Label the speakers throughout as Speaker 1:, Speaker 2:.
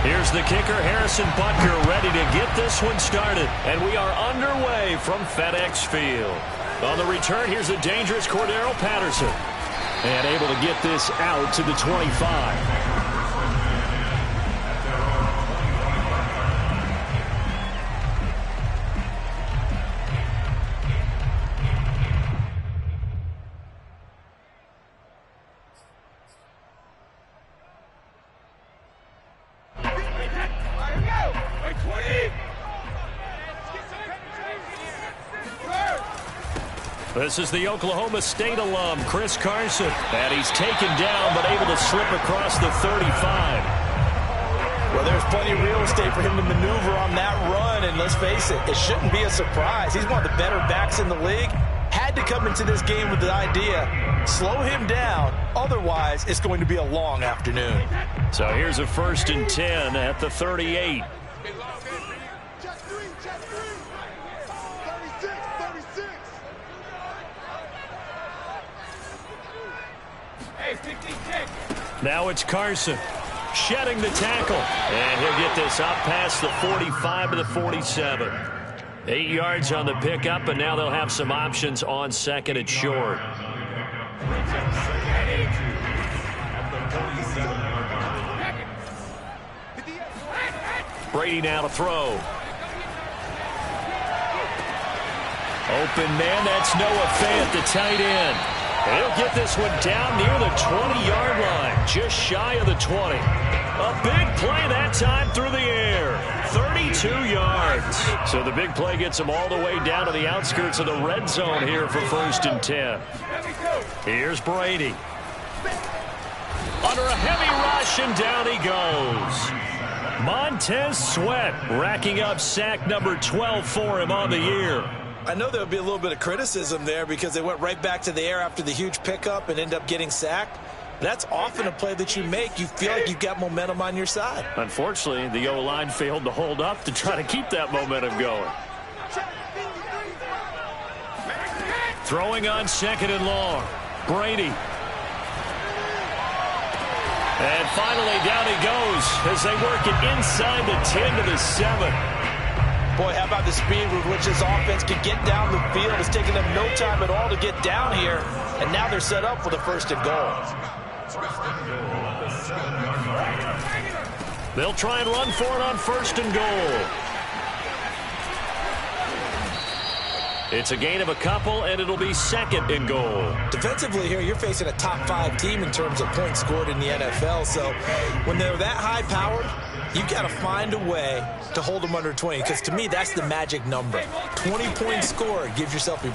Speaker 1: Here's the kicker, Harrison Butker, ready to get this one started. And we are underway from FedEx Field. On the return, here's a dangerous Cordero Patterson. And able to get this out to the 25. This is the Oklahoma State alum, Chris Carson. And he's taken down, but able to slip across the 35.
Speaker 2: Well, there's plenty of real estate for him to maneuver on that run. And let's face it, it shouldn't be a surprise. He's one of the better backs in the league. Had to come into this game with the idea, slow him down. Otherwise, it's going to be a long afternoon.
Speaker 1: So here's a 1st and 10 at the 38. Now it's Carson shedding the tackle, and he'll get this up past the 45 to the 47. 8 yards on the pickup, and now they'll have some options on 2nd and short. Brady now to throw. Open man, that's Noah Fant, the tight end. He'll get this one down near the 20-yard line, just shy of the 20. A big play that time through the air, 32 yards. So the big play gets him all the way down to the outskirts of the red zone here for 1st and 10. Here's Brady. Under a heavy rush, and down he goes. Montez Sweat racking up sack number 12 for him on the year.
Speaker 2: I know there'll be a little bit of criticism there because they went right back to the air after the huge pickup and end up getting sacked. That's often a play that you make. You feel like you've got momentum on your side.
Speaker 1: Unfortunately, the O-line failed to hold up to try to keep that momentum going. Throwing on 2nd and long. Brady. And finally, down he goes as they work it inside the 10 to the 7.
Speaker 2: Boy, how about the speed with which this offense can get down the field? It's taken them no time at all to get down here, and now they're set up for the 1st and goal.
Speaker 1: They'll try and run for it on 1st and goal. It's a gain of a couple, and it'll be 2nd and goal.
Speaker 2: Defensively here, you're facing a top 5 team in terms of points scored in the NFL, so when they're that high-powered, you've got to find a way to hold them under 20, because to me, that's the magic number. 20 points scored, you give yourself your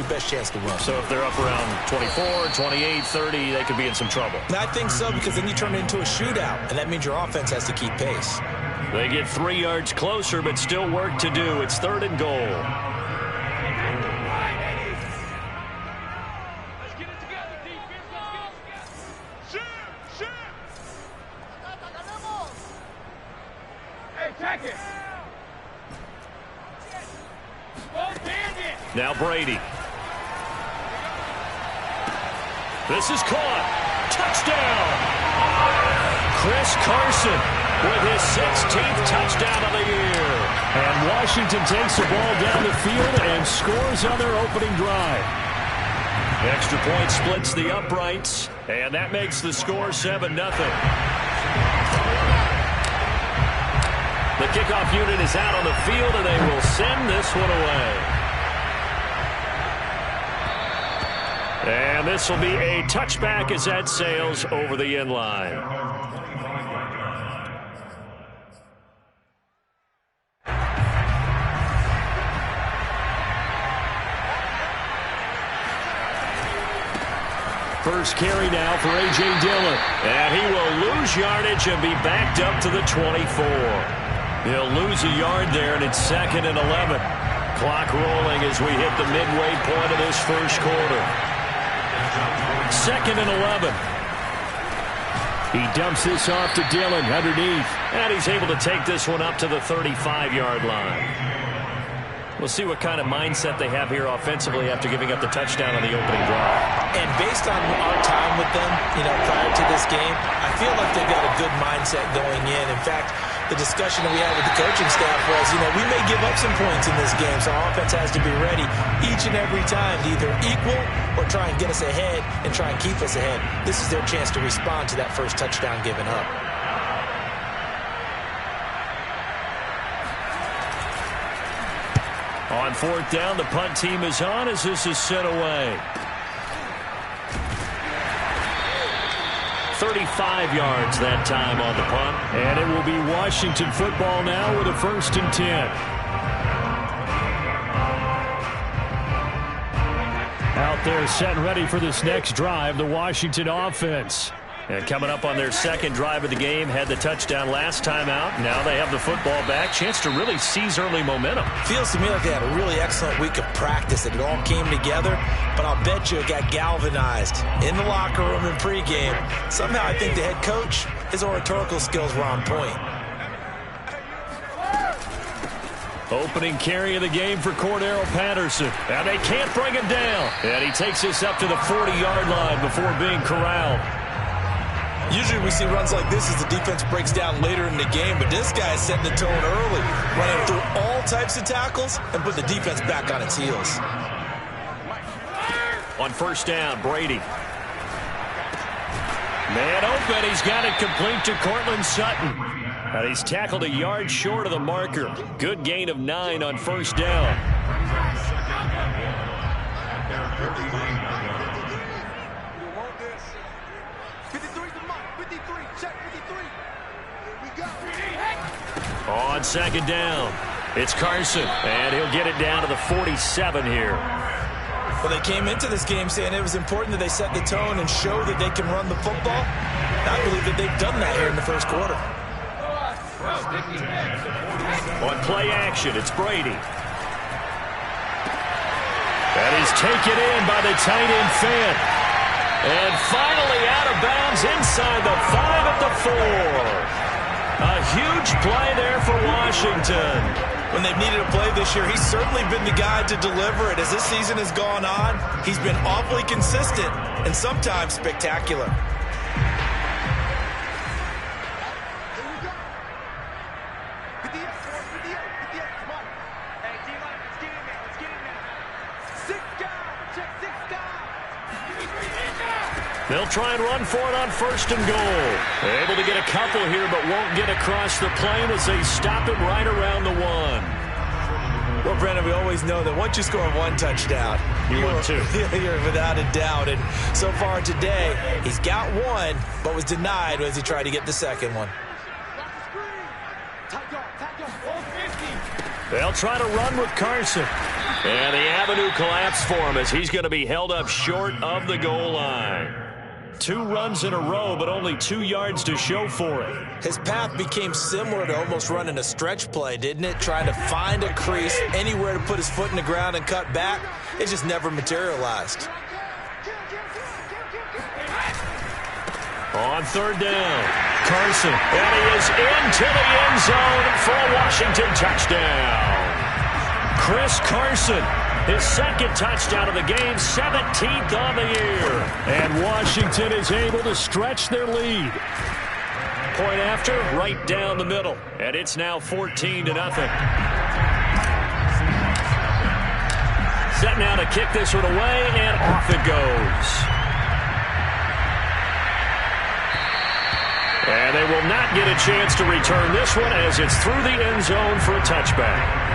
Speaker 2: best chance to win.
Speaker 1: So if they're up around 24, 28, 30, they could be in some trouble.
Speaker 2: I think so, because then you turn it into a shootout, and that means your offense has to keep pace.
Speaker 1: They get 3 yards closer, but still work to do. It's 3rd and goal. Now Brady. This is caught. Touchdown. Chris Carson with his 16th touchdown of the year. And Washington takes the ball down the field and scores on their opening drive. Extra point splits the uprights, and that makes the score 7-0. The kickoff unit is out on the field, and they will send this one away. And this will be a touchback as that sails over the end line. First carry now for A.J. Dillon. And he will lose yardage and be backed up to the 24. He'll lose a yard there, and it's 2nd and 11. Clock rolling as we hit the midway point of this first quarter. 2nd and 11. He dumps this off to Dillon underneath. And he's able to take this one up to the 35-yard line. We'll see what kind of mindset they have here offensively after giving up the touchdown on the opening drive.
Speaker 2: And based on our time with them, prior to this game, I feel like they've got a good mindset going in. In fact, the discussion that we had with the coaching staff was, we may give up some points in this game, so our offense has to be ready each and every time to either equal or try and get us ahead and try and keep us ahead. This is their chance to respond to that first touchdown given up.
Speaker 1: On fourth down, the punt team is on as this is sent away. 35 yards that time on the punt. And it will be Washington football now with a 1st and 10. Out there set and ready for this next drive, the Washington offense. And coming up on their second drive of the game, had the touchdown last time out. Now they have the football back. Chance to really seize early momentum.
Speaker 2: Feels to me like they had a really excellent week of practice. It all came together, but I'll bet you it got galvanized in the locker room in pregame. Somehow I think the head coach, his oratorical skills were on point.
Speaker 1: Opening carry of the game for Cordero Patterson. And they can't bring him down. And he takes us up to the 40-yard line before being corralled.
Speaker 2: Usually we see runs like this as the defense breaks down later in the game, but this guy is setting the tone early, running through all types of tackles and put the defense back on its heels.
Speaker 1: On first down, Brady. Man open, he's got it complete to Cortland Sutton. And he's tackled a yard short of the marker. Good gain of 9 on first down. On second down, it's Carson, and he'll get it down to the 47 here.
Speaker 2: Well, they came into this game saying it was important that they set the tone and show that they can run the football. I believe that they've done that here in the first quarter.
Speaker 1: On play action, it's Brady. That is taken in by the tight end Fant. And finally out of bounds inside the 5 at the 4. A huge play there for Washington.
Speaker 2: When they've needed a play this year, he's certainly been the guy to deliver it. As this season has gone on, he's been awfully consistent and sometimes spectacular.
Speaker 1: They'll try and run for it on first and goal. Able to get a couple here, but won't get across the plane as they stop him right around the 1.
Speaker 2: Well, Brendan, we always know that once you score one touchdown,
Speaker 1: you're 2.
Speaker 2: You're without a doubt. And so far today, he's got one, but was denied as he tried to get the second one.
Speaker 1: They'll try to run with Carson. And the avenue collapsed for him as he's going to be held up short of the goal line. 2 runs in a row, but only 2 yards to show for it.
Speaker 2: His path became similar to almost running a stretch play, didn't it? Trying to find a crease, anywhere to put his foot in the ground and cut back. It just never materialized.
Speaker 1: On third down, Carson, and he is into the end zone for a Washington touchdown. Chris Carson, his second touchdown of the game, 17th on the year. And Washington is able to stretch their lead. Point after, right down the middle. And it's now 14-0. Set now to kick this one away, and off it goes. And they will not get a chance to return this one as it's through the end zone for a touchback.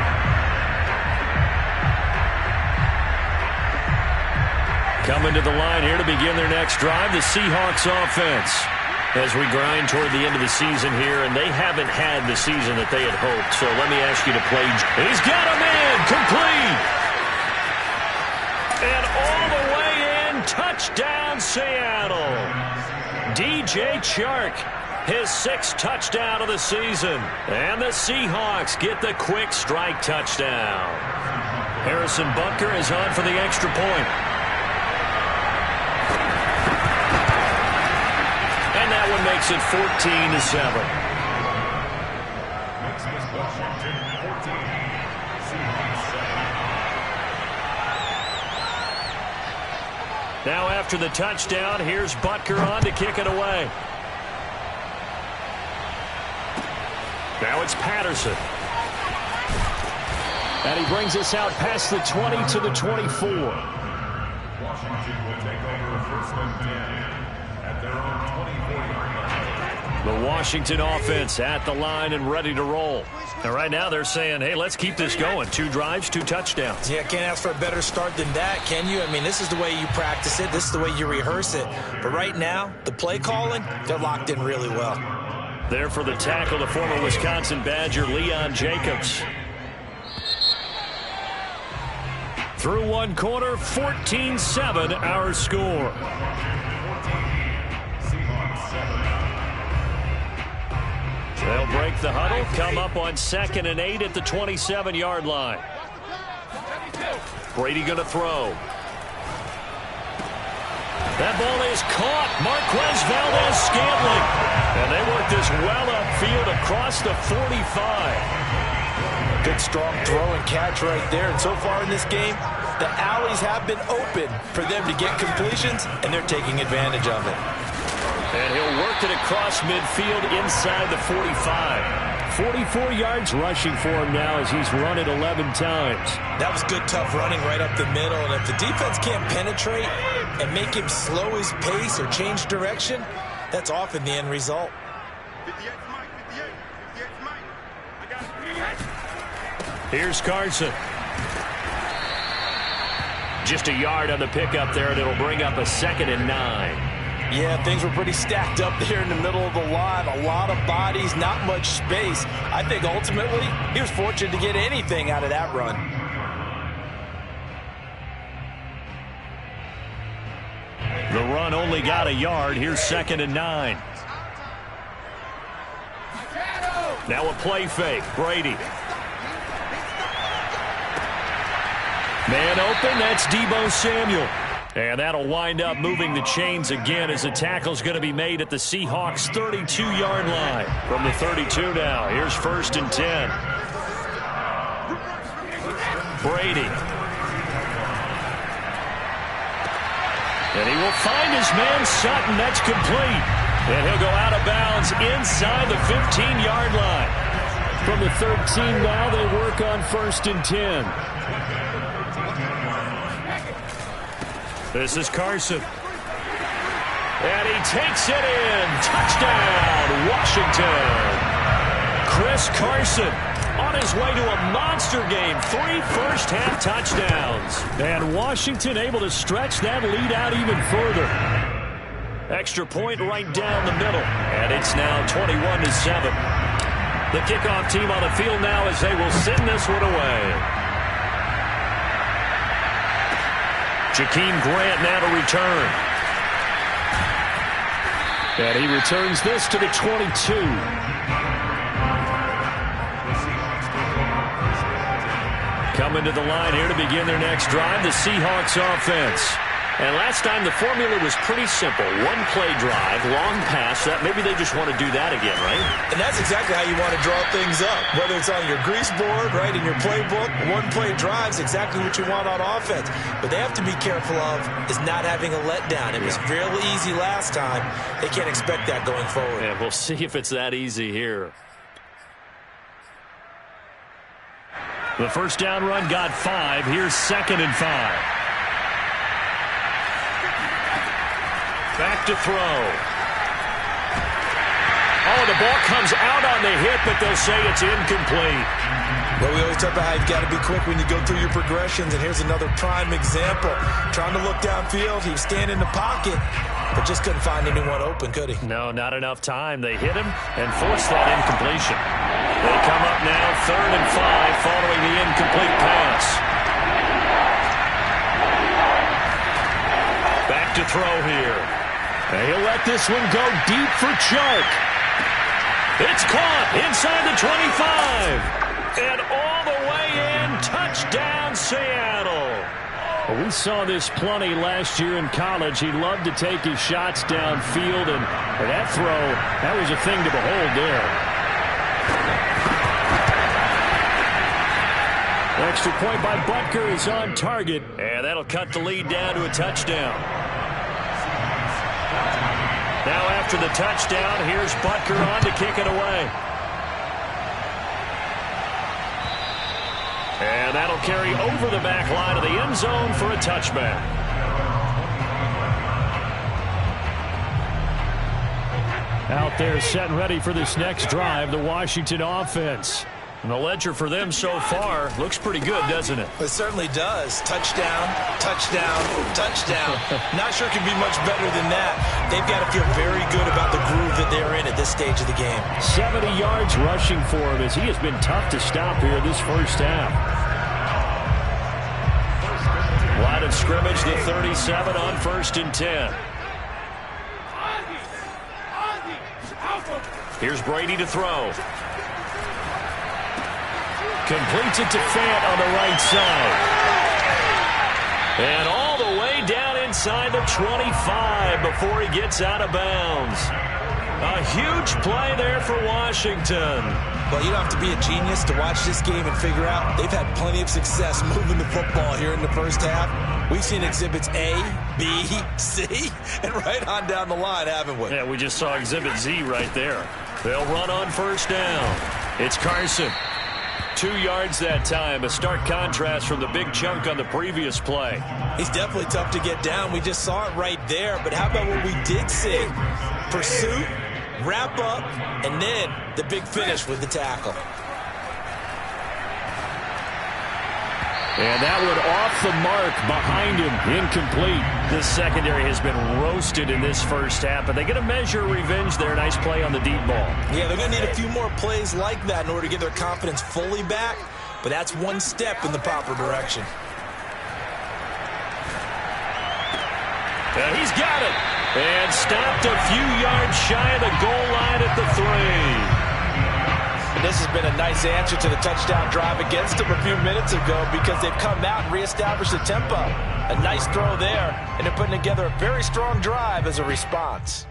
Speaker 1: Coming to the line here to begin their next drive, the Seahawks offense. As we grind toward the end of the season here, and they haven't had the season that they had hoped. So let me ask you to play. He's got him in, complete. And all the way in, touchdown Seattle. DJ Chark, his 6th touchdown of the season. And the Seahawks get the quick strike touchdown. Harrison Butker is on for the extra point. And that one makes it 14-7. Now after the touchdown, here's Butker on to kick it away. Now it's Patterson. And he brings us out past the 20 to the 24.
Speaker 3: Washington will take over first and 10 at their own 24-yard line.
Speaker 1: The Washington offense at the line and ready to roll. And right now they're saying, hey, let's keep this going. 2 drives, 2 touchdowns.
Speaker 2: Yeah, can't ask for a better start than that, can you? I mean, this is the way you practice it. This is the way you rehearse it. But right now, the play calling, they're locked in really well.
Speaker 1: There for the tackle, the former Wisconsin Badger, Leon Jacobs. Through 1 quarter, 14-7 our score. They'll break the huddle, come up on 2nd and 8 at the 27-yard line. Brady going to throw. That ball is caught. Marquez Valdez-Scantling. And they work this well upfield across the 45.
Speaker 2: Good strong throw and catch right there. And so far in this game, the alleys have been open for them to get completions, and they're taking advantage of it.
Speaker 1: And he'll work it across midfield inside the 45. 44 yards rushing for him now as he's run it 11 times.
Speaker 2: That was good, tough running right up the middle. And if the defense can't penetrate and make him slow his pace or change direction, that's often the end result.
Speaker 1: Here's Carson. Just a yard on the pickup there, and it'll bring up a 2nd and 9.
Speaker 2: Yeah, things were pretty stacked up there in the middle of the line. A lot of bodies, not much space. I think ultimately he was fortunate to get anything out of that run.
Speaker 1: The run only got a yard. Here's 2nd and 9. Now a play fake. Brady. Man open. That's Deebo Samuel. And that'll wind up moving the chains again as the tackle's going to be made at the Seahawks' 32-yard line. From the 32 now, here's 1st and 10. Brady. And he will find his man Sutton. That's complete. And he'll go out of bounds inside the 15-yard line. From the 13 now, they work on 1st and 10. This is Carson. And he takes it in. Touchdown, Washington. Chris Carson on his way to a monster game. 3 first-half touchdowns. And Washington able to stretch that lead out even further. Extra point right down the middle. And it's now 21-7. The kickoff team on the field now as they will send this one away. Jakeem Grant now to return. And he returns this to the 22. Coming to the line here to begin their next drive, the Seahawks offense. And last time the formula was pretty simple. 1-play drive, long pass. That maybe they just want to do that again, right?
Speaker 2: And that's exactly how you want to draw things up. Whether it's on your grease board, right, in your playbook, 1-play drive is exactly what you want on offense. But they have to be careful of is not having a letdown. It was fairly easy last time. They can't expect that going forward.
Speaker 1: Yeah, we'll see if it's that easy here. The first down run got 5. Here's 2nd and 5. Back to throw. Oh, the ball comes out on the hit, but they'll say it's incomplete.
Speaker 2: Well, we always talk about how you've got to be quick when you go through your progressions, and here's another prime example. Trying to look downfield, he was standing in the pocket, but just couldn't find anyone open, could he?
Speaker 1: No, not enough time. They hit him and forced that incompletion. They come up now 3rd and 5 following the incomplete pass. Back to throw here. And he'll let this one go deep for Chark. It's caught inside the 25. And all the way in, touchdown Seattle. Well, we saw this plenty last year in college. He loved to take his shots downfield, and that throw, that was a thing to behold there. Extra point by Butker is on target, and that'll cut the lead down to a touchdown. Now after the touchdown, here's Butker on to kick it away. And that'll carry over the back line of the end zone for a touchback. Out there set and ready for this next drive, the Washington offense. And the ledger for them so far looks pretty good, doesn't it?
Speaker 2: It certainly does. Touchdown, touchdown, touchdown. Not sure it can be much better than that. They've got to feel very good about the groove that they're in at this stage of the game.
Speaker 1: 70 yards rushing for him as he has been tough to stop here this first half. Line of scrimmage, the 37 on 1st and 10. Here's Brady to throw. Completes it to Fant on the right side. And all the way down inside the 25 before he gets out of bounds. A huge play there for Washington.
Speaker 2: Well, you don't have to be a genius to watch this game and figure out they've had plenty of success moving the football here in the first half. We've seen exhibits A, B, C, and right on down the line, haven't we?
Speaker 1: Yeah, we just saw exhibit Z right there. They'll run on 1st down. It's Carson. 2 yards that time, a stark contrast from the big chunk on the previous play.
Speaker 2: He's definitely tough to get down. We just saw it right there. But how about what we did see? Pursuit, wrap up, and then the big finish with the tackle.
Speaker 1: And that one off the mark behind him, incomplete. This secondary has been roasted in this first half, but they get a measure of revenge there. Nice play on the deep ball. Yeah, they're going to need a few more plays like that in order to get their confidence fully back, but that's one step in the proper direction. He's got it. And stopped a few yards shy of the goal line at the 3. And this has been a nice answer to the touchdown drive against them a few minutes ago because they've come out and reestablished the tempo. A nice throw there, and they're putting together a very strong drive as a response.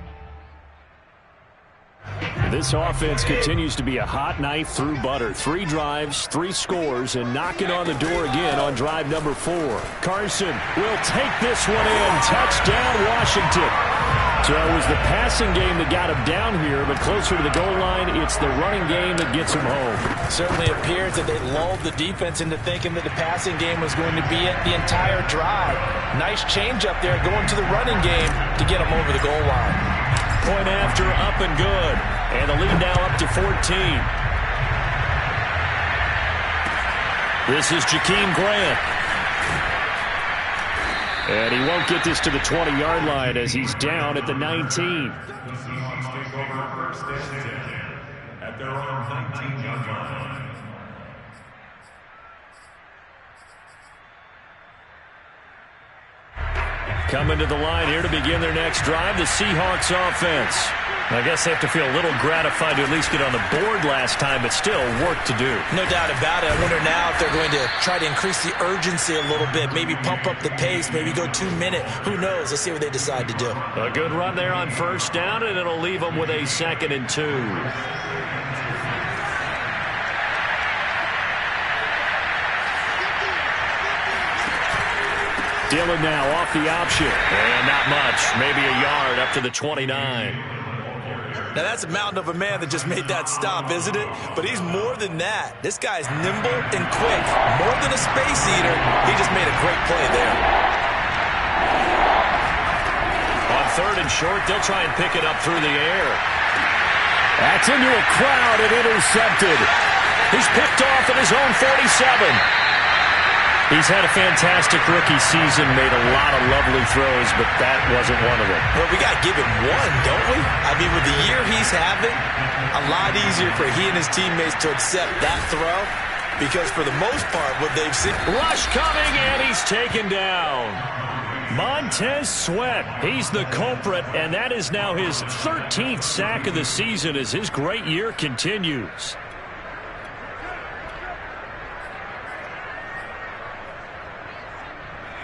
Speaker 1: This offense continues to be a hot knife through butter. 3 drives, 3 scores, and knocking on the door again on drive number 4. Carson will take this one in. Touchdown, Washington. So it was the passing game that got him down here, but closer to the goal line, it's the running game that gets him home. Certainly appears that they lulled the defense into thinking that the passing game was going to be it the entire drive. Nice change up there going to the running game to get him over the goal line. Point after, up and good. And the lead now up to 14. This is Jakeem Grant. And he won't get this to the 20-yard line as he's down at the 19.
Speaker 3: The Seahawks take over 1st and 10 at their own 19-yard line.
Speaker 1: Coming to the line here to begin their next drive, the Seahawks offense. I guess they have to feel a little gratified to at least get on the board last time, but still work to do. No doubt about it. I wonder now if they're going to try to increase the urgency a little bit, maybe pump up the pace, maybe go 2-minute. Who knows? Let's see what they decide to do. A good run there on 1st down, and it'll leave them with a 2nd and 2. Dillon now off the option. And not much. Maybe a yard up to the 29. Now, that's a mountain of a man that just made that stop, isn't it? But he's more than that. This guy's nimble and quick. More than a space eater. He just made a great play there. On 3rd and short, they'll try and pick it up through the air. That's into a crowd and intercepted. He's picked off at his own 47. He's had a fantastic rookie season, made a lot of lovely throws, but that wasn't one of them. Well, we got to give him one, don't we? I mean, with the year he's having, a lot easier for he and his teammates to accept that throw because for the most part, what they've seen. Rush coming, and he's taken down. Montez Sweat, he's the culprit, and that is now his 13th sack of the season as his great year continues.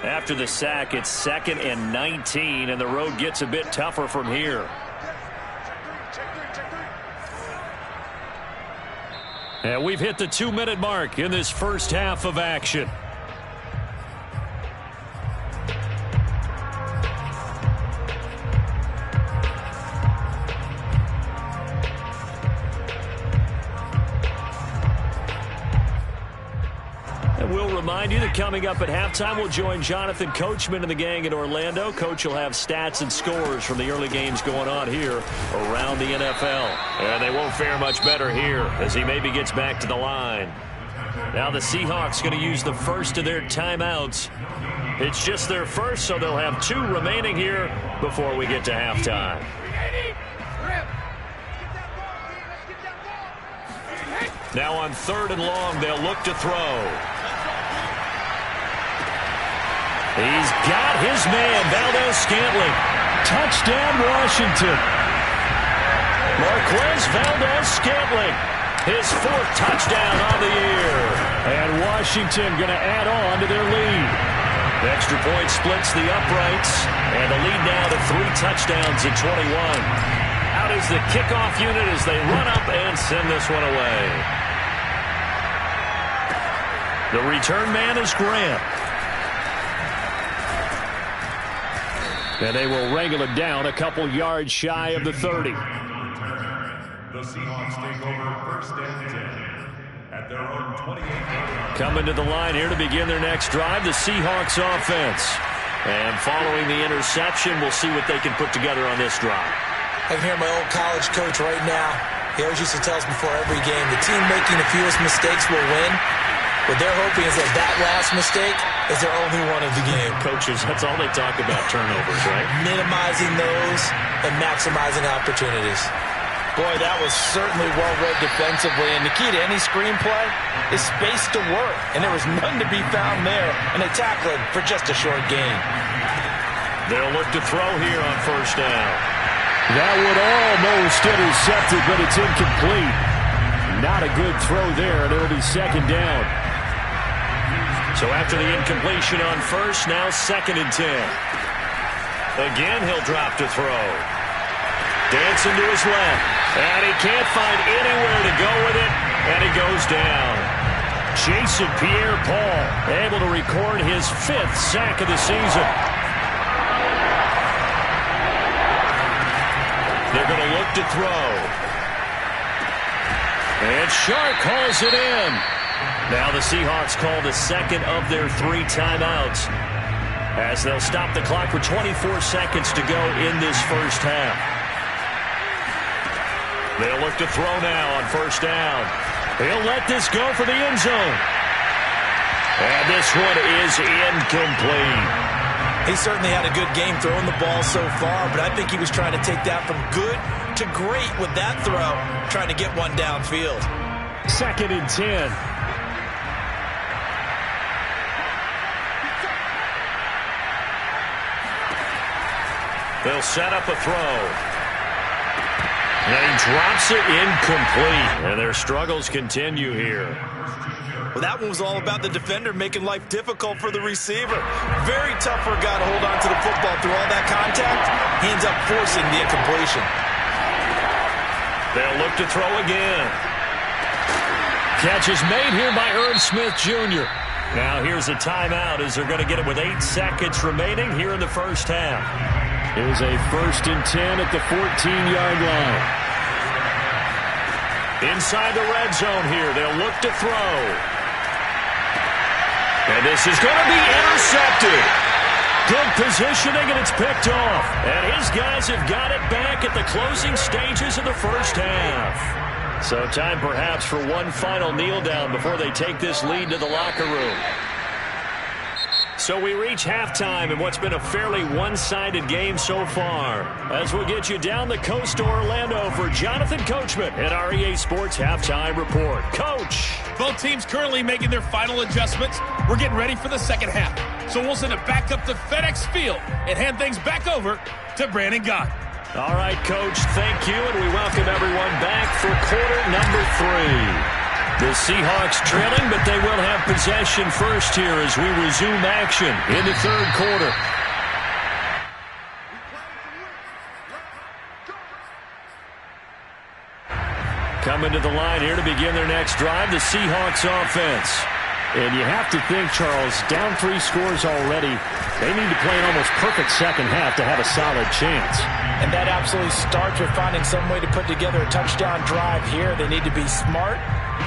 Speaker 1: After the sack, it's 2nd and 19, and the road gets a bit tougher from here. And we've hit the 2-minute mark in this first half of action. remind you that coming up at halftime, we'll join Jonathan Coachman and the gang in Orlando. Coach will have stats and scores from the early games going on here around the NFL. And they won't fare much better here as he maybe gets back to the line. Now the Seahawks going to use the first of their timeouts. It's just their first, so they'll have 2 remaining here before we get to halftime. Now on 3rd and long, they'll look to throw. He's got his man, Valdez-Scantling. Touchdown, Washington. Marquez Valdez-Scantling, his 4th touchdown on the year. And Washington going to add on to their lead. The extra point splits the uprights, and the lead now to 3 touchdowns at 21. Out is the kickoff unit as they run up and send this one away. The return man is Grant. And they will wrangle it down a couple yards shy of the 30.
Speaker 3: The Seahawks take over 1st and 10 at their own 28-yard line.
Speaker 1: Coming to the line here to begin their next drive, the Seahawks offense. And following the interception, we'll see what they can put together on this drive.
Speaker 2: I can hear my old college coach right now. He always used to tell us before every game, the team making the fewest mistakes will win. What they're hoping is that last mistake is their only one of the game.
Speaker 1: Coaches, that's all they talk about, turnovers, right?
Speaker 2: Minimizing those and maximizing opportunities.
Speaker 4: Boy, that was certainly well-read defensively, and the key to any screenplay is space to work, and there was none to be found there, and they tackled for just a short gain.
Speaker 1: They'll look to throw here on 1st down.
Speaker 5: That would almost intercepted, but it's incomplete. Not a good throw there, and it'll be 2nd down.
Speaker 1: So after the incompletion on 1st, now 2nd and 10. Again, he'll drop to throw. Dancing to his left. And he can't find anywhere to go with it, and he goes down. Jason Pierre-Paul able to record his 5th sack of the season. They're going to look to throw. And Shark calls it in. Now the Seahawks call the 2nd of their 3 timeouts as they'll stop the clock for 24 seconds to go in this first half. They'll look to throw now on 1st down. He'll let this go for the end zone. And this one is incomplete.
Speaker 2: He certainly had a good game throwing the ball so far, but I think he was trying to take that from good to great with that throw, trying to get one downfield.
Speaker 5: 2nd and 10.
Speaker 1: They'll set up a throw. And he drops it incomplete. And their struggles continue here.
Speaker 2: Well, that one was all about the defender making life difficult for the receiver. Very tough for a guy to hold on to the football through all that contact. He ends up forcing the incompletion.
Speaker 1: They'll look to throw again.
Speaker 5: Catch is made here by Irv Smith Jr.
Speaker 1: Now here's a timeout as they're going to get it with 8 seconds remaining here in the first half.
Speaker 5: Here's a 1st and 10 at the 14-yard line.
Speaker 1: Inside the red zone here, they'll look to throw. And this is going to be intercepted. Good positioning, and it's picked off. And his guys have got it back at the closing stages of the first half. So time perhaps for one final kneel down before they take this lead to the locker room. So we reach halftime in what's been a fairly one-sided game so far. As we'll get you down the coast to Orlando for Jonathan Coachman at our EA Sports Halftime Report. Coach.
Speaker 6: Both teams currently making their final adjustments. We're getting ready for the second half. So we'll send it back up to FedEx Field and hand things back over to Brandon Gott.
Speaker 1: All right, Coach, thank you, and we welcome everyone back for quarter number 3. The Seahawks trailing, but they will have possession first here as we resume action in the 3rd quarter. Coming to the line here to begin their next drive, the Seahawks offense.
Speaker 5: And you have to think, Charles, down 3 scores already. They need to play an almost perfect second half to have a solid chance.
Speaker 4: And that absolutely starts with finding some way to put together a touchdown drive here. They need to be smart,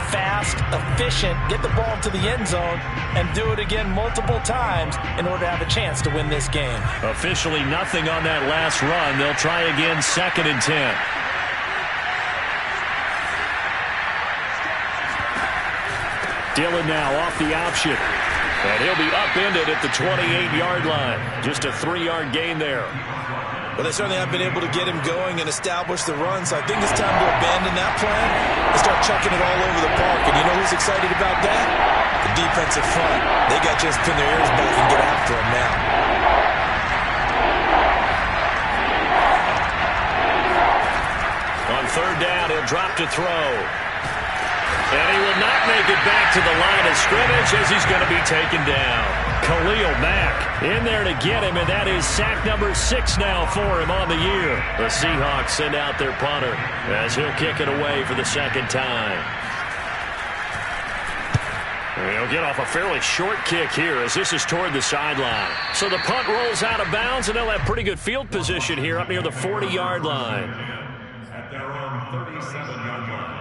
Speaker 4: fast, efficient, get the ball to the end zone, and do it again multiple times in order to have a chance to win this game.
Speaker 1: Officially nothing on that last run. They'll try again, 2nd and 10. Dillon now off the option. And he'll be upended at the 28-yard line. Just a 3-yard gain there.
Speaker 2: Well, they certainly have been able to get him going and establish the run, so I think it's time to abandon that plan and start chucking it all over the park. And you know who's excited about that? The defensive front. They got just pin their ears back and get after him now.
Speaker 1: On 3rd down, he'll drop to throw. And he will not make it back to the line of scrimmage as he's going to be taken down. Khalil Mack in there to get him, and that is sack number 6 now for him on the year. The Seahawks send out their punter as he'll kick it away for the 2nd time. He'll get off a fairly short kick here as this is toward the sideline. So the punt rolls out of bounds, and they'll have pretty good field position here up near the 40-yard line.
Speaker 3: At their own 37-yard line.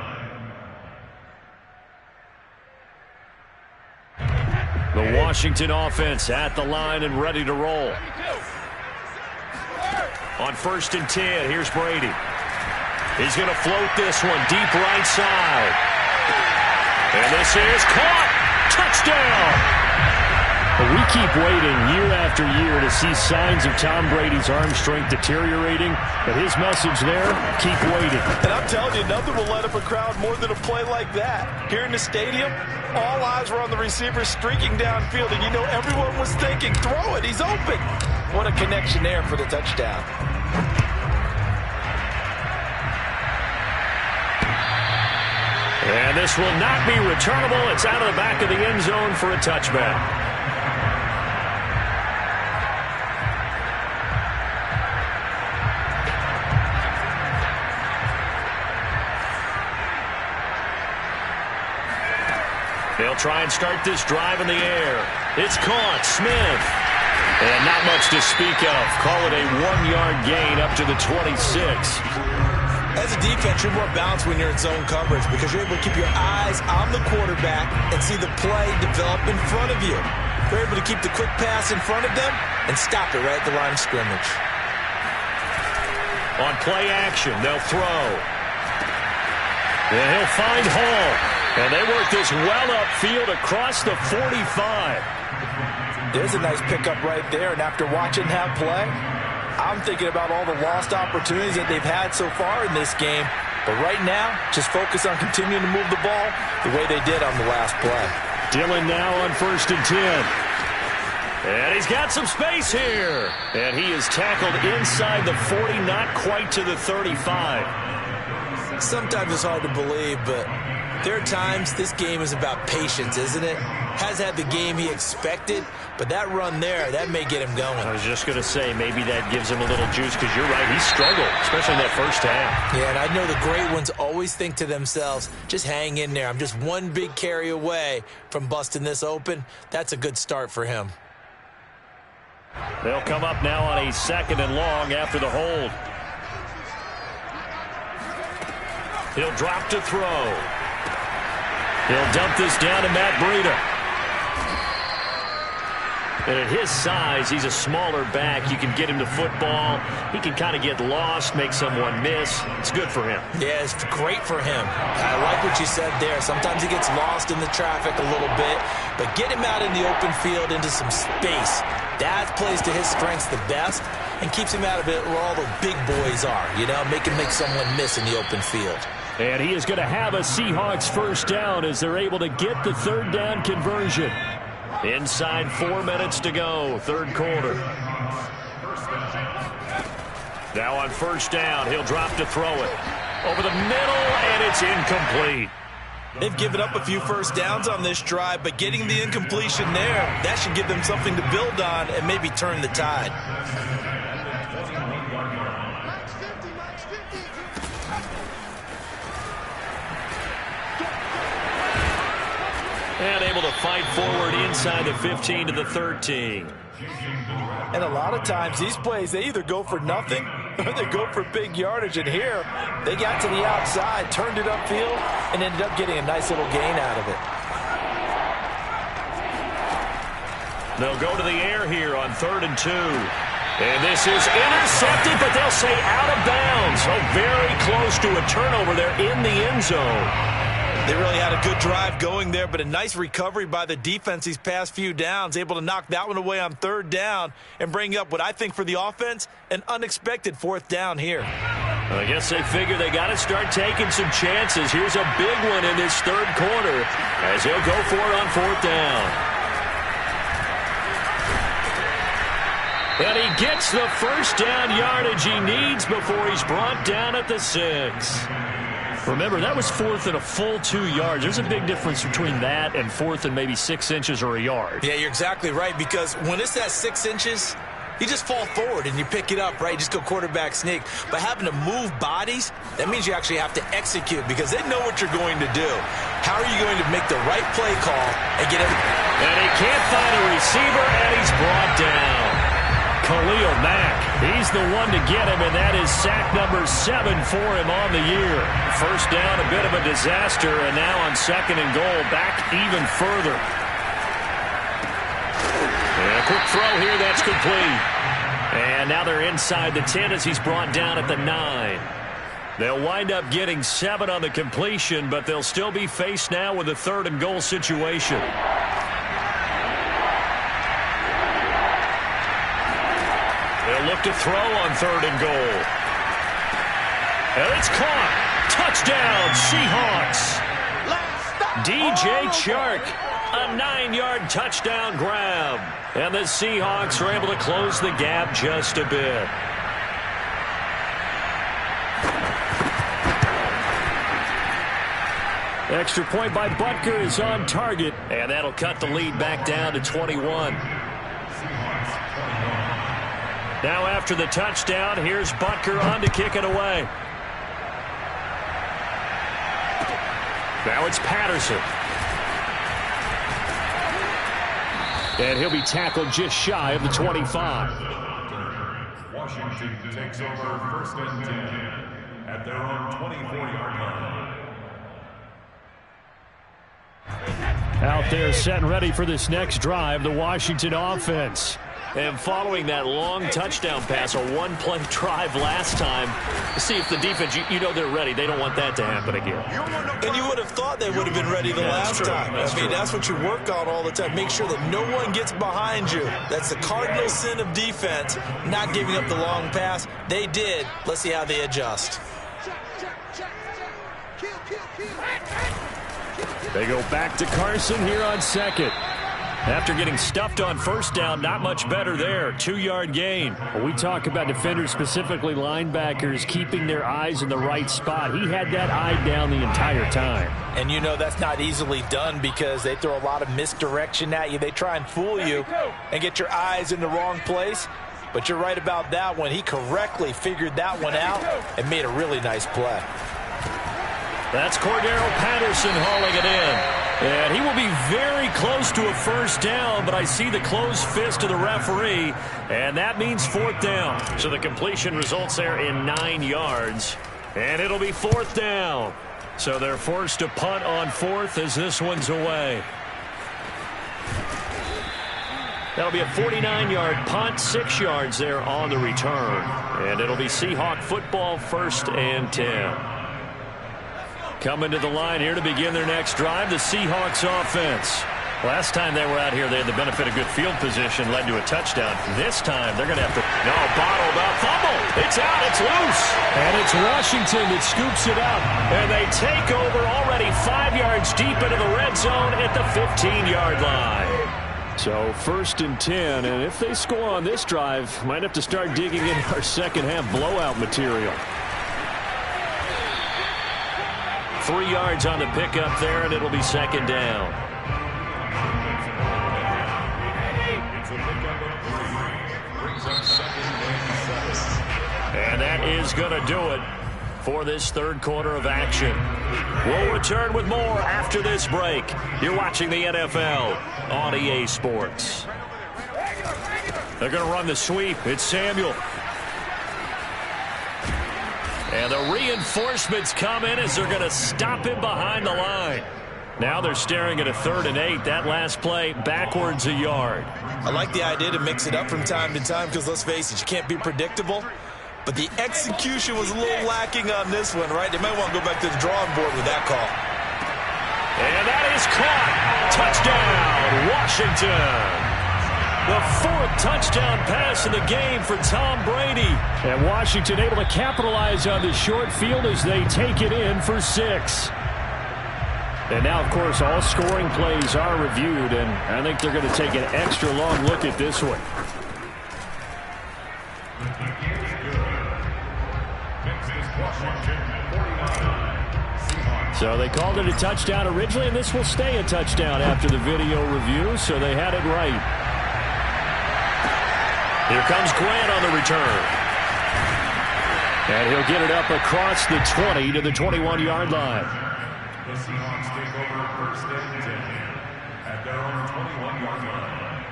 Speaker 1: The Washington offense at the line and ready to roll. On 1st and 10, here's Brady. He's going to float this one deep right side. And this is caught. Touchdown.
Speaker 5: We keep waiting year after year to see signs of Tom Brady's arm strength deteriorating, but his message there, keep waiting.
Speaker 4: And I'm telling you, nothing will light up a crowd more than a play like that. Here in the stadium, all eyes were on the receiver streaking downfield, and you know everyone was thinking, throw it, he's open. What a connection there for the touchdown.
Speaker 1: And this will not be returnable. It's out of the back of the end zone for a touchback. They'll try and start this drive in the air. It's caught. Smith. And not much to speak of. Call it a 1-yard gain up to the 26.
Speaker 2: As a defense, you're more balanced when you're in zone coverage because you're able to keep your eyes on the quarterback and see the play develop in front of you. You're able to keep the quick pass in front of them and stop it right at the line of scrimmage.
Speaker 1: On play action, they'll throw. And he'll find Hall. And they work this well upfield across the 45.
Speaker 4: There's a nice pickup right there, and after watching that play, I'm thinking about all the lost opportunities that they've had so far in this game. But right now, just focus on continuing to move the ball the way they did on the last play.
Speaker 1: Dillon now on 1st and 10. And he's got some space here. And he is tackled inside the 40, not quite to the 35.
Speaker 2: Sometimes it's hard to believe, but there are times this game is about patience, isn't it? Has had the game he expected, but that run there, that may get him going.
Speaker 1: I was just going to say, maybe that gives him a little juice because you're right, he struggled, especially in that first half.
Speaker 2: Yeah, and I know the great ones always think to themselves, just hang in there. I'm just one big carry away from busting this open. That's a good start for him.
Speaker 1: They'll come up now on a 2nd and long after the hold. He'll drop to throw. He'll dump this down to Matt Breida. And at his size, he's a smaller back. You can get him to football. He can kind of get lost, make someone miss. It's good for him.
Speaker 2: Yeah, it's great for him. I like what you said there. Sometimes he gets lost in the traffic a little bit, but get him out in the open field into some space. That plays to his strengths the best and keeps him out of it where all the big boys are, you know, make someone miss in the open field.
Speaker 5: And he is going to have a Seahawks first down as they're able to get the 3rd down conversion.
Speaker 1: Inside 4 minutes to go, 3rd quarter. Now on 1st down, he'll drop to throw it. Over the middle, and it's incomplete.
Speaker 2: They've given up a few first downs on this drive, but getting the incompletion there, that should give them something to build on and maybe turn the tide.
Speaker 1: And able to fight forward inside the 15 to the 13.
Speaker 4: And a lot of times these plays, they either go for nothing or they go for big yardage. And here, they got to the outside, turned it upfield, and ended up getting a nice little gain out of it.
Speaker 1: They'll go to the air here on 3rd and 2. And this is intercepted, but they'll say out of bounds. So very close to a turnover there in the end zone.
Speaker 2: They really had a good drive going there, but a nice recovery by the defense these past few downs, able to knock that one away on 3rd down and bring up what I think for the offense, an unexpected 4th down here.
Speaker 1: Well, I guess they figure they got to start taking some chances. Here's a big one in this 3rd quarter as he'll go for it on 4th down. And he gets the first down yardage he needs before he's brought down at the 6.
Speaker 5: Remember, that was 4th and a full 2 yards. There's a big difference between that and 4th and maybe 6 inches or a yard.
Speaker 2: Yeah, you're exactly right, because when it's that 6 inches, you just fall forward and you pick it up, right? You just go quarterback sneak. But having to move bodies, that means you actually have to execute because they know what you're going to do. How are you going to make the right play call and get it?
Speaker 1: And he can't find a receiver, and he's brought down. Khalil Mack, he's the one to get him, and that is sack number 7 for him on the year. First down, a bit of a disaster, and now on 2nd and goal, back even further. And a quick throw here, that's complete. And now they're inside the 10 as he's brought down at the 9. They'll wind up getting 7 on the completion, but they'll still be faced now with a 3rd and goal situation. They'll look to throw on 3rd and goal. And it's caught. Touchdown, Seahawks. DJ Chark, a 9-yard touchdown grab. And the Seahawks are able to close the gap just a bit. Extra point by Butker is on target. And that'll cut the lead back down to 21. Now after the touchdown, here's Butker on to kick it away. Now it's Patterson. And he'll be tackled just shy of the 25.
Speaker 3: Washington takes over 1st and 10 at their own 24-yard line.
Speaker 5: Out there set and ready for this next drive, the Washington offense.
Speaker 1: And following that long touchdown pass, a one-play drive last time, see if the defense, you know they're ready. They don't want that to happen again.
Speaker 2: And you would have thought they would have been ready the last time. I mean, that's what you work on all the time. Make sure that no one gets behind you. That's the cardinal sin of defense, not giving up the long pass. They did. Let's see how they adjust.
Speaker 5: They go back to Carson here on 2nd. After getting stuffed on 1st down, not much better there. 2-yard gain. We talk about defenders, specifically linebackers, keeping their eyes in the right spot. He had that eye down the entire time.
Speaker 4: And you know that's not easily done because they throw a lot of misdirection at you. They try and fool you and get your eyes in the wrong place. But you're right about that one. He correctly figured that one out and made a really nice play.
Speaker 1: That's Cordero Patterson hauling it in. And he will be very close to a 1st down, but I see the closed fist of the referee, and that means 4th down. So the completion results there in 9 yards, and it'll be 4th down. So they're forced to punt on 4th as this one's away. That'll be a 49-yard punt, 6 yards there on the return. And it'll be Seahawk football, 1st and 10. Coming to the line here to begin their next drive, the Seahawks offense. Last time they were out here, they had the benefit of good field position, led to a touchdown. This time, they're going to have to... No, bottled up, fumble. It's out, it's loose.
Speaker 5: And it's Washington that scoops it up.
Speaker 1: And they take over already 5 yards deep into the red zone at the 15-yard line.
Speaker 5: So 1st and 10, and if they score on this drive, might have to start digging in our second-half blowout material.
Speaker 1: 3 yards on the pickup there, and it'll be 2nd down. And that is going to do it. for this third quarter of action. We'll return with more after this break. You're watching the NFL on EA Sports. They're going to run the sweep. It's Samuel. And the reinforcements come in as they're going to stop him behind the line. Now they're staring at a 3rd and 8. That last play backwards a yard.
Speaker 2: I like the idea to mix it up from time to time because, let's face it, you can't be predictable. But the execution was a little lacking on this one, right? They might want to go back to the drawing board with that call.
Speaker 1: And that is caught. Touchdown, Washington. The 4th touchdown pass in the game for Tom Brady.
Speaker 5: And Washington able to capitalize on the short field as they take it in for 6. And now, of course, all scoring plays are reviewed, and I think they're going to take an extra long look at this one. So they called it a touchdown originally, and this will stay a touchdown after the video review, so they had it right.
Speaker 1: Here comes Grant on the return.
Speaker 5: And he'll get it up across the 20 to the 21-yard line.
Speaker 3: The Seahawks take over 1st and 10 at their own 21-yard line.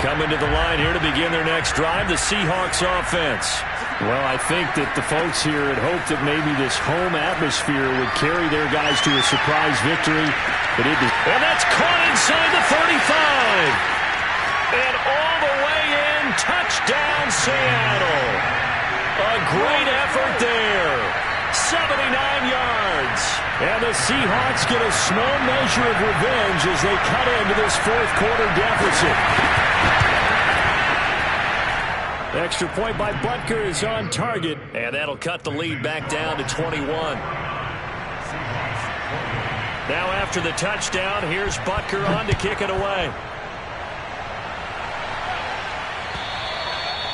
Speaker 1: Coming to the line here to begin their next drive, the Seahawks offense.
Speaker 5: Well, I think that the folks here had hoped that maybe this home atmosphere would carry their guys to a surprise victory. But it did.
Speaker 1: And that's caught inside the 35. And all the way in, touchdown Seattle. A great effort there. 79 yards.
Speaker 5: And the Seahawks get a small measure of revenge as they cut into this 4th quarter deficit. Extra point by Butker is on target.
Speaker 1: And that'll cut the lead back down to 21. Now after the touchdown, here's Butker on to kick it away.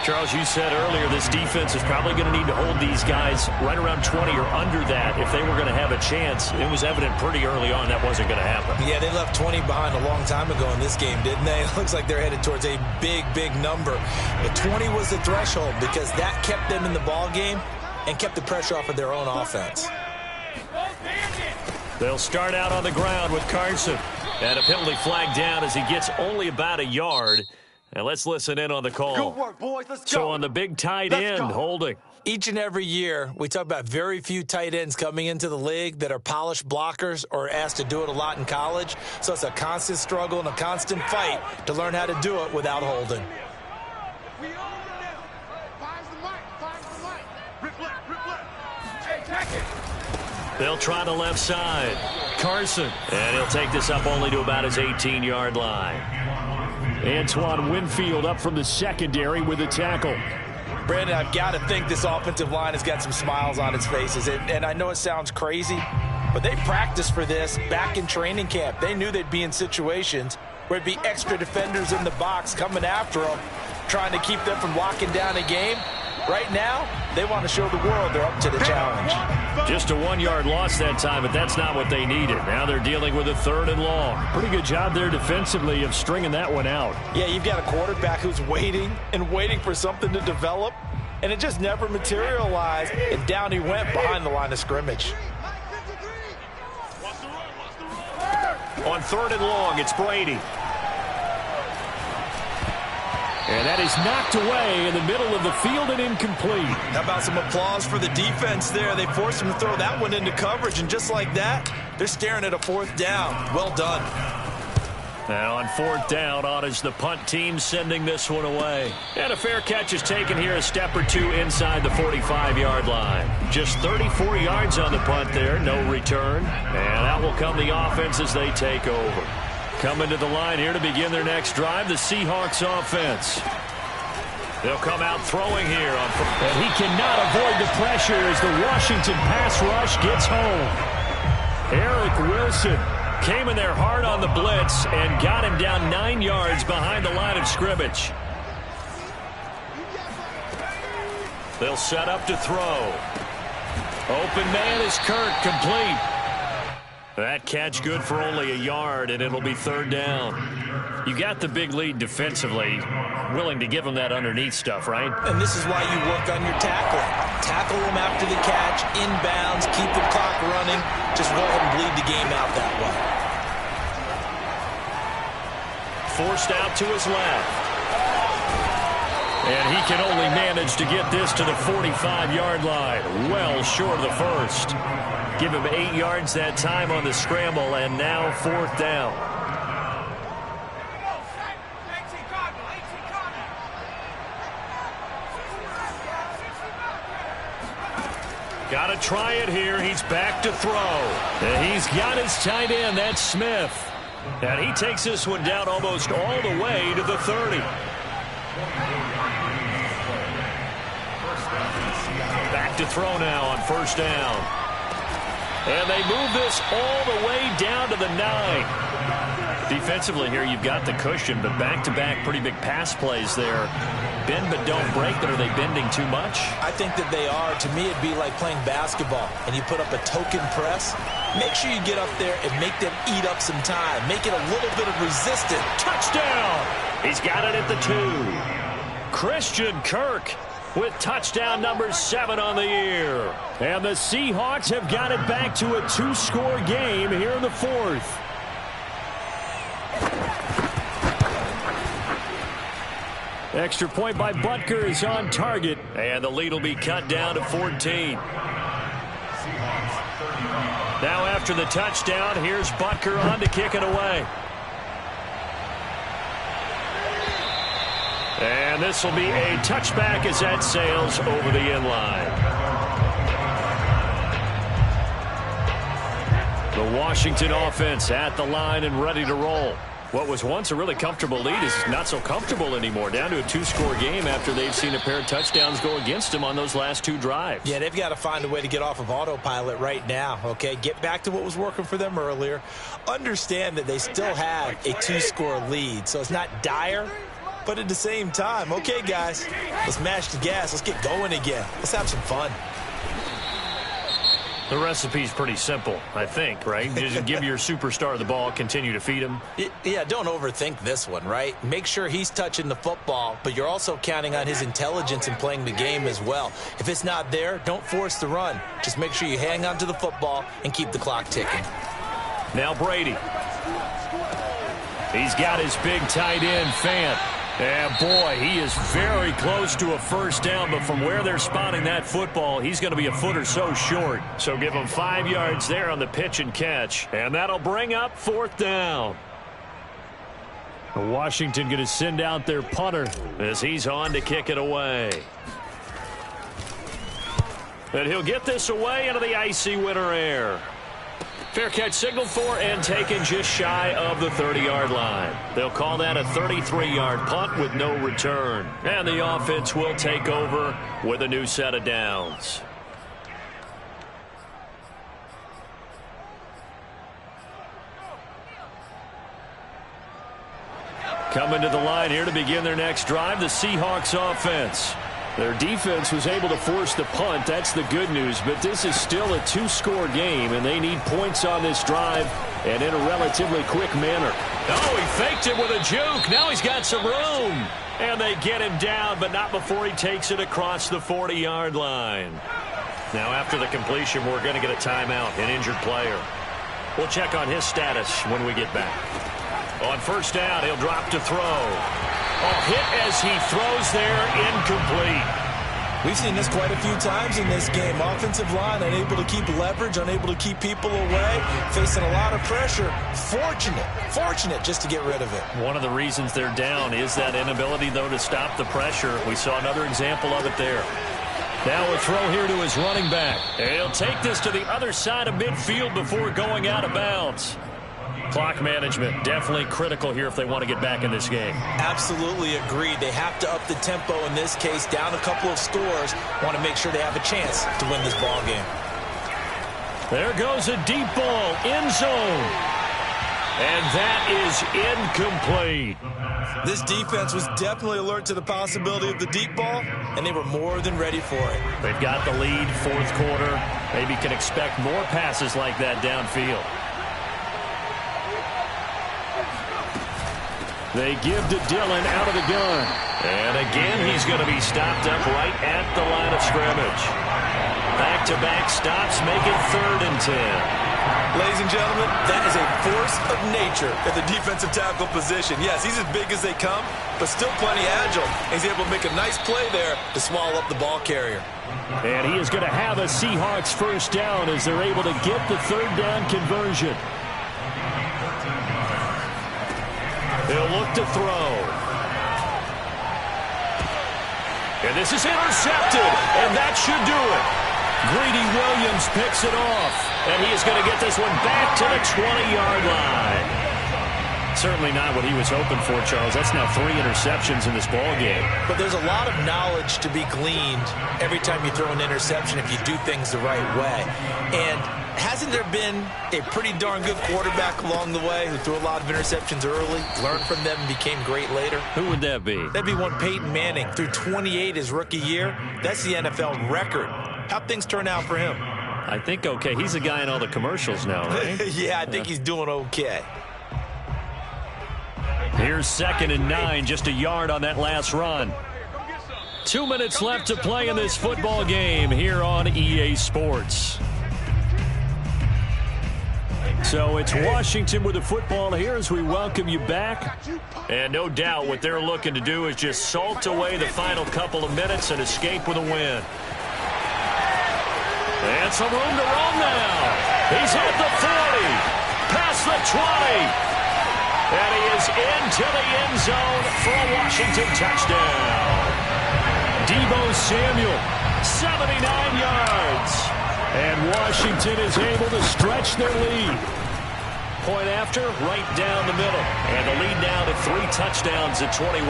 Speaker 1: Charles, you said earlier this defense is probably going to need to hold these guys right around 20 or under that if they were going to have a chance. It was evident pretty early on that wasn't going to happen.
Speaker 2: Yeah, they left 20 behind a long time ago in this game, didn't they? It looks like they're headed towards a big, big number. But 20 was the threshold because that kept them in the ball game and kept the pressure off of their own offense.
Speaker 1: They'll start out on the ground with Carson. And a penalty flag down as he gets only about a yard. And let's listen in on the call.
Speaker 7: Good work, boys. Let's go.
Speaker 1: So on the big tight end, holding.
Speaker 2: Each and every year, we talk about very few tight ends coming into the league that are polished blockers or asked to do it a lot in college. So it's a constant struggle and a constant fight to learn how to do it without holding.
Speaker 1: They'll try the left side. Carson. And he'll take this up only to about his 18-yard line.
Speaker 5: Antoine Winfield up from the secondary with a tackle.
Speaker 2: Brandon, I've got to think this offensive line has got some smiles on its faces. And I know it sounds crazy, but they practiced for this back in training camp. They knew they'd be in situations where it'd be extra defenders in the box coming after them, trying to keep them from locking down a game. Right now, they want to show the world they're up to the challenge.
Speaker 1: Just a 1-yard loss that time, but that's not what they needed. Now they're dealing with a 3rd and long.
Speaker 5: Pretty good job there defensively of stringing that one out.
Speaker 2: Yeah, you've got a quarterback who's waiting and waiting for something to develop, and it just never materialized, and down he went behind the line of scrimmage.
Speaker 1: On 3rd and long, it's Brady.
Speaker 5: And that is knocked away in the middle of the field and incomplete.
Speaker 2: How about some applause for the defense there? They forced him to throw that one into coverage, and just like that, they're staring at a 4th down. Well done.
Speaker 1: Now on 4th down, on is the punt team sending this one away. And a fair catch is taken here a step or two inside the 45-yard line. Just 34 yards on the punt there, no return. And out will come the offense as they take over. Coming to the line here to begin their next drive, the Seahawks offense. They'll come out throwing here.
Speaker 5: And he cannot avoid the pressure as the Washington pass rush gets home. Eric Wilson came in there hard on the blitz and got him down 9 yards behind the line of scrimmage. They'll set up to throw. Open man is Kirk, complete. That catch good for only a yard, and it'll be third down. You got the big lead defensively, willing to give them that underneath stuff, right?
Speaker 2: And this is why you work on your tackling. Tackle them after the catch, inbounds, keep the clock running. Just go ahead and bleed the game out that way.
Speaker 5: Forced out to his left. And he can only manage to get this to the 45-yard line. Well short of the first. Give him 8 yards that time on the scramble, and now fourth down. Got to try it here. He's back to throw. And he's got his tight end. That's Smith. And he takes this one down almost all the way to the 30. Back to throw now on first down. And they move this all the way down to the 9. Defensively here, you've got the cushion, but back-to-back pretty big pass plays there. Bend but don't break, but are they bending too much?
Speaker 2: I think that they are. To me, it'd be like playing basketball, and you put up a token press. Make sure you get up there and make them eat up some time. Make it a little bit of resistance.
Speaker 5: Touchdown! He's got it at the 2. Christian Kirk with touchdown number 7 on the year. And the Seahawks have got it back to a 2-score game here in the 4th. Extra point by Butker is on target, and the lead will be cut down to 14. Now after the touchdown, here's Butker on to kick it away. And this will be a touchback as that sails over the end line. The Washington offense at the line and ready to roll. What was once a really comfortable lead is not so comfortable anymore. Down to a 2-score game after they've seen a pair of touchdowns go against them on those last 2 drives.
Speaker 2: Yeah, they've got to find a way to get off of autopilot right now, okay? Get back to what was working for them earlier. Understand that they still have a 2-score lead, so it's not dire, but at the same time, okay, guys, let's mash the gas. Let's get going again. Let's have some fun.
Speaker 5: The recipe's pretty simple, I think, right? Just give your superstar the ball, continue to feed him.
Speaker 2: Yeah, don't overthink this one, right? Make sure he's touching the football, but you're also counting on his intelligence in playing the game as well. If it's not there, don't force the run. Just make sure you hang on to the football and keep the clock ticking.
Speaker 5: Now Brady. He's got his big tight end, Fant. And boy, he is very close to a first down, but from where they're spotting that football, he's going to be a foot or so short. So give him 5 yards there on the pitch and catch, and that'll bring up fourth down. Washington going to send out their punter as he's on to kick it away. And he'll get this away into the icy winter air. Fair catch signaled for and taken just shy of the 30-yard line. They'll call that a 33-yard punt with no return. And the offense will take over with a new set of downs. Coming to the line here to begin their next drive, the Seahawks offense. Their defense was able to force the punt. That's the good news. But this is still a 2-score game, and they need points on this drive and in a relatively quick manner. Oh, he faked it with a juke. Now he's got some room. And they get him down, but not before he takes it across the 40-yard line. Now after the completion, we're going to get a timeout, an injured player. We'll check on his status when we get back. On first down, he'll drop to throw. Oh, hit as he throws there, incomplete.
Speaker 2: We've seen this quite a few times in this game. Offensive line unable to keep leverage, unable to keep people away, facing a lot of pressure. Fortunate just to get rid of it.
Speaker 5: One of the reasons they're down is that inability, though, to stop the pressure. We saw another example of it there. Now a throw here to his running back. And he'll take this to the other side of midfield before going out of bounds. Clock management definitely critical here if they want to get back in this game.
Speaker 2: Absolutely agreed. They have to up the tempo in this case, down a couple of scores. Want to make sure they have a chance to win this ball game.
Speaker 5: There goes a deep ball, end zone. And that is incomplete.
Speaker 2: This defense was definitely alert to the possibility of the deep ball, and they were more than ready for it.
Speaker 5: They've got the lead, fourth quarter. Maybe can expect more passes like that downfield. They give to Dillon out of the gun.
Speaker 1: And again, he's going to be stopped up right at the line of scrimmage. Back-to-back stops make it 3rd and 10.
Speaker 2: Ladies and gentlemen, that is a force of nature at the defensive tackle position. Yes, he's as big as they come, but still plenty agile. He's able to make a nice play there to swallow up the ball carrier.
Speaker 5: And he is going to have a Seahawks first down as they're able to get the 3rd down conversion. They'll look to throw. And this is intercepted, and that should do it. Greedy Williams picks it off, and he is going to get this one back to the 20-yard line. Certainly not what he was hoping for, Charles. That's now 3 interceptions in this ball game.
Speaker 2: But there's a lot of knowledge to be gleaned every time you throw an interception if you do things the right way. And hasn't there been a pretty darn good quarterback along the way who threw a lot of interceptions early, learned from them, and became great later?
Speaker 5: Who would that be?
Speaker 2: That'd be one Peyton Manning. Threw 28 his rookie year. That's the NFL record. How'd things turn out for him?
Speaker 5: I think okay. He's a guy in all the commercials now, right?
Speaker 2: Yeah, I think he's doing okay.
Speaker 5: Here's 2nd and 9, just a yard on that last run. 2 minutes left to play in this football game here on EA Sports. So it's Washington with the football here as we welcome you back. And no doubt what they're looking to do is just salt away the final couple of minutes and escape with a win. And some room to roam now. He's at the 40, past the 20. And he is into the end zone for a Washington touchdown. Deebo Samuel, 79 yards. And Washington is able to stretch their lead. Point after, right down the middle. And the lead now to 3 touchdowns at 21.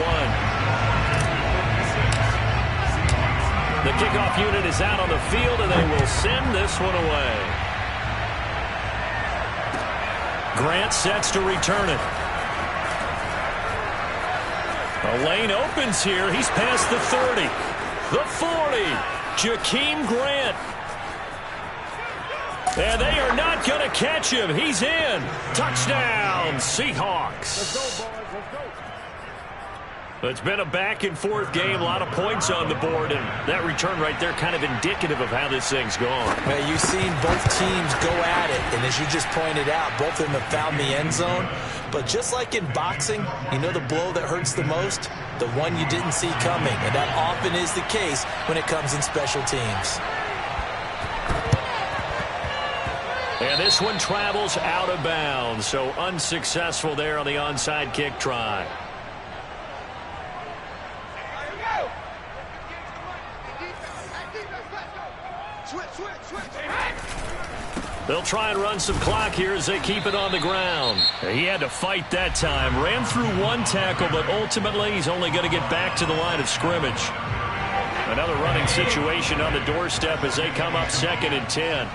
Speaker 5: The kickoff unit is out on the field, and they will send this one away. Grant sets to return it. The lane opens here. He's past the 30. The 40. Jakeem Grant. And they are not going to catch him. He's in. Touchdown, Seahawks.
Speaker 3: Let's go, boys. Let's go.
Speaker 5: It's been a back-and-forth game, a lot of points on the board, and that return right there kind of indicative of how this thing's gone.
Speaker 2: Man, you've seen both teams go at it, and as you just pointed out, both of them have found the end zone. But just like in boxing, you know the blow that hurts the most? The one you didn't see coming, and that often is the case when it comes in special teams.
Speaker 5: And this one travels out of bounds, so unsuccessful there on the onside kick try. They'll try and run some clock here as they keep it on the ground. He had to fight that time. Ran through one tackle, but ultimately he's only going to get back to the line of scrimmage. Another running situation on the doorstep as they come up 2nd and 10.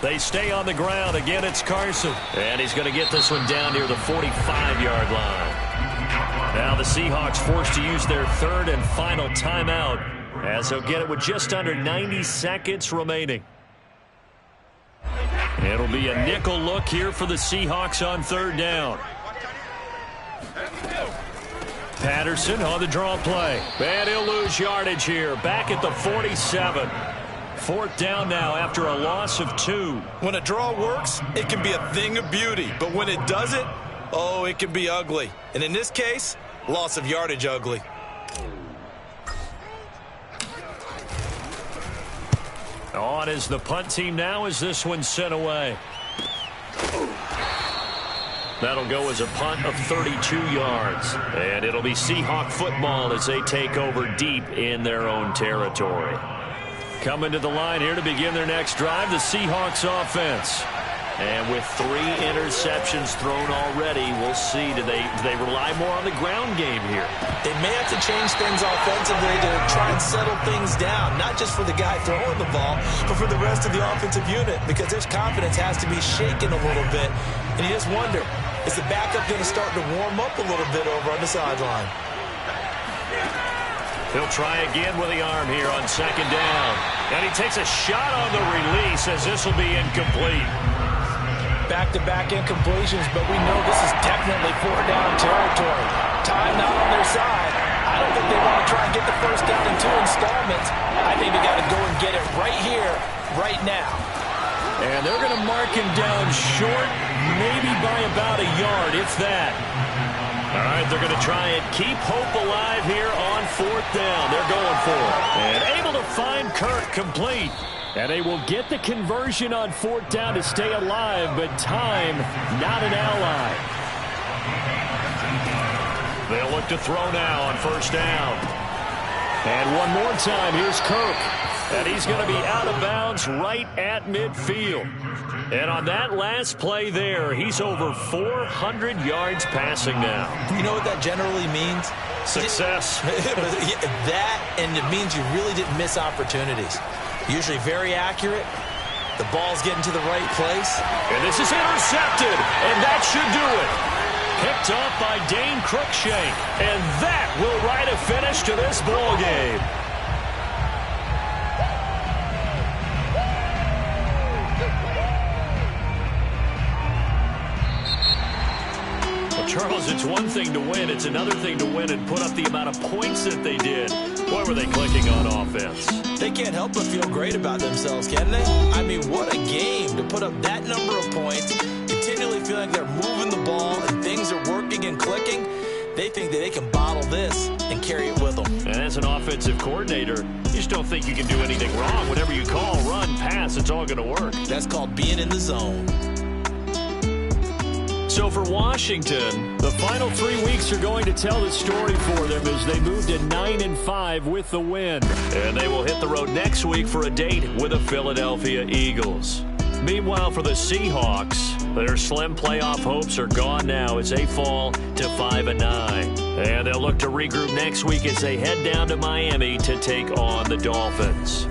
Speaker 5: They stay on the ground. Again, it's Carson. And he's going to get this one down near the 45-yard line. Now the Seahawks forced to use their 3rd and final timeout, as they'll get it with just under 90 seconds remaining. It'll be a nickel look here for the Seahawks on 3rd down. Patterson on the draw play. And he'll lose yardage here. Back at the 47. 4th down now after a loss of 2.
Speaker 2: When a draw works, it can be a thing of beauty. But when it doesn't, oh, it can be ugly. And in this case, loss of yardage ugly.
Speaker 5: On is the punt team now as this one's sent away. That'll go as a punt of 32 yards. And it'll be Seahawk football as they take over deep in their own territory. Coming to the line here to begin their next drive, the Seahawks offense. And with 3 interceptions thrown already, we'll see. Do they rely more on the ground game here?
Speaker 2: They may have to change things offensively to try and settle things down, not just for the guy throwing the ball, but for the rest of the offensive unit, because their confidence has to be shaken a little bit. And you just wonder, is the backup going to start to warm up a little bit over on the sideline?
Speaker 5: He'll try again with the arm here on 2nd down. And he takes a shot on the release as this will be incomplete.
Speaker 4: back-to-back incompletions, but we know this is definitely four-down territory. Time not on their side. I don't think they want to try and get the first down in 2 installments. I think they got to go and get it right here, right now.
Speaker 5: And they're going to mark him down short, maybe by about a yard, if that. All right, they're going to try and keep hope alive here on 4th down. They're going for it. And able to find Kirk complete. And they will get the conversion on 4th down to stay alive, but time not an ally. They'll look to throw now on 1st down. And one more time, here's Kirk. And he's going to be out of bounds right at midfield. And on that last play there, he's over 400 yards passing now.
Speaker 2: You know what that generally means?
Speaker 5: Success.
Speaker 2: That, and it means you really didn't miss opportunities. Usually very accurate. The ball's getting to the right place.
Speaker 5: And this is intercepted, and that should do it. Picked up by Dane Cruikshank, and that will write a finish to this ball game. Well, Charles, it's one thing to win. It's another thing to win and put up the amount of points that they did. Boy, were they clicking on offense.
Speaker 2: They can't help but feel great about themselves, can they? I mean, what a game to put up that number of points, continually feeling like they're moving the ball and things are working and clicking. They think that they can bottle this and carry it with them.
Speaker 5: And as an offensive coordinator, you just don't think you can do anything wrong. Whatever you call, run, pass, it's all going to work.
Speaker 2: That's called being in the zone.
Speaker 5: So for Washington, the final 3 weeks are going to tell the story for them as they move to 9-5 with the win. And they will hit the road next week for a date with the Philadelphia Eagles. Meanwhile, for the Seahawks, their slim playoff hopes are gone now as they fall to 5-9. And they'll look to regroup next week as they head down to Miami to take on the Dolphins.